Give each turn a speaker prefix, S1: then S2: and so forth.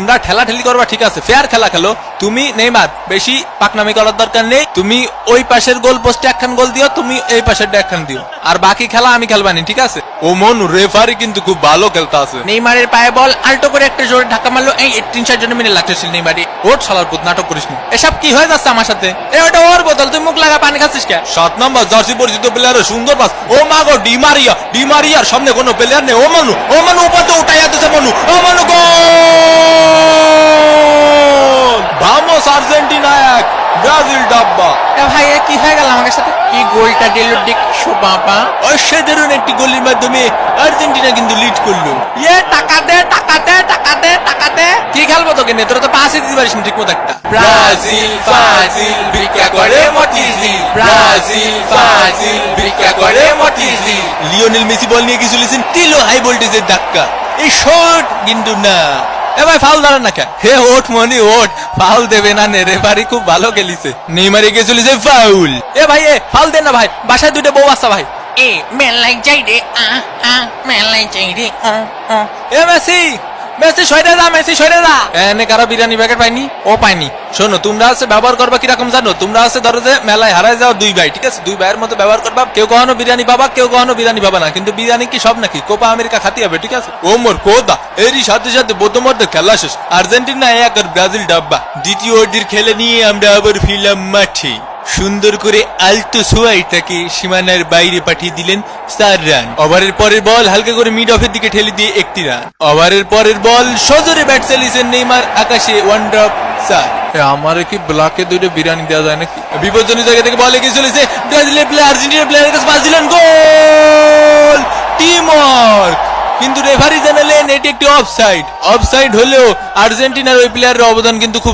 S1: তোমরা ঠেলাঠেলি করবা ঠিক আছে, ফেয়ার খেলা খেলো। তুমি নেইমার বেশি পাকনামি করার দরকার নেই, তুমি ওই পাশের গোল পোস্টে একখান গোল দিও, তুমি এই পাশের একখান দিও, আর বাকি খেলা আমি খেলবানি, ঠিক আছে? ও মন রেফারি কিন্তু খুব ভালো খেলতে আছে। নেইমারের পায়ে বল আল্টো করে একটা জোরে ধাক্কা মারলো, এই 3-4 জন মিলে লাগতেছিল নেইমারি। ওর শালার পুত নাটক করিস না, এসব কি হয়ে যাচ্ছে আমার সাথে? ওটা ওর বোতল, তুই মুখ লাগা পানি খাচ্ছিস কে? 7 নম্বর জার্সি পরিচিত প্লেয়ারের সুন্দর পাস। ও মা গো, ডিমারিয়ার সামনে কোনো প্লেয়ার নেই। ও মানু উপাতে উঠাইয়া দিছে মানু, ও মানু গোল! ভামোস আর্জেন্টিনা 1, ব্রাজিল ডাব্বা। ভাই কি হয়ে গেল আমার সাথে? কি গোলটা দিল দেখছো বাবা? অসাধারণ একটি গোলের মাধ্যমে আর্জেন্টিনা কিন্তু লিড করলো। টাকা দে টাকা দে টাকা দে টাকা দে। কি খেলবো তোকে নে, তোরা তো পাসই দিতে পারিস না ঠিক মতো একটা। ব্রাজিল ফাজিল ভিক্ষা করে মতিঝিল, ব্রাজিল ফাজিল ভিক্ষা করে মতিঝিল। লিওনেল মেসি বল নিয়ে কি চলেছেন, তিলো হাই ভোল্টেজের ধাক্কা, এই শট কিন্তু না। এ ভাই ফাউল দাঁড়ান না কেন? হে ওঠ মনি ওঠ, ফাউল দেবে না নে, রেফারি খুব ভালো খেলিছে। নেইমারে গিয়ে চলেছে ফাউল। এ ভাই ফাউল দেন না ভাই, বাসায় দুটো বউ আসছে ভাই। মেলাই যাই রে মেলাই যাই রে। এ মেসি মেসি সইরে যা, মেসি সইরে যা। এনে কারো বিরিয়ানি প্যাকেট পাইনি? ও পাইনি। শোনো, তোমরা আছে ব্যবহার করবা কিরকম জানো? তোমরা আছে ধরো যে মেলায় হারায় যাও 2 ভাই, ঠিক আছে? 2 ভাইয়ের মতো ব্যবহার করবা। কেউ কখনো বিরিয়ানি পাবা, কেউ কখনো বিরিয়ানি পাবা না, কিন্তু বিরিয়ানি কি সব নাকি? কোপা আমেরিকা খাতি হবে, ঠিক আছে? ও মোর কোদা, এরই সাথে সাথে বোধমর্ধের খেলা শেষ। আর্জেন্টিনা 1 আর ব্রাজিল ডাব্বা। দ্বিতীয় ওডির খেলে নিয়ে আমরা আবার ফিরলাম মাঠে। সুন্দর করে আলতো সোয়াইটাকে সীমানার বাইরে পাঠিয়ে দিলেন 4 রান। ওভারের পরের বল হালকা করে মিড অফের দিকে ঠেলে দিয়ে 1টি রান। ওভারের পরের বল সজোরে ব্যাট চালিয়েছেন নেইমার, আকাশে 1 ড্রপ 4। আমারে কি ব্লকে 2টা বিরিয়ানি দেওয়া যায় নাকি? বিপজ্জনক জায়গা থেকে বল এগিয়ে চলেছে ব্রাজিলের প্লেয়ার, আর্জেন্টিনার প্লেয়ারের কাছে পাস দিলেন, গোল! Team work. কিন্তু রেফারি জানালেন এটি একটি অফসাইড। অফসাইড হলেও আর্জেন্টিনার ওই প্লেয়ারের অবদান কিন্তু খুব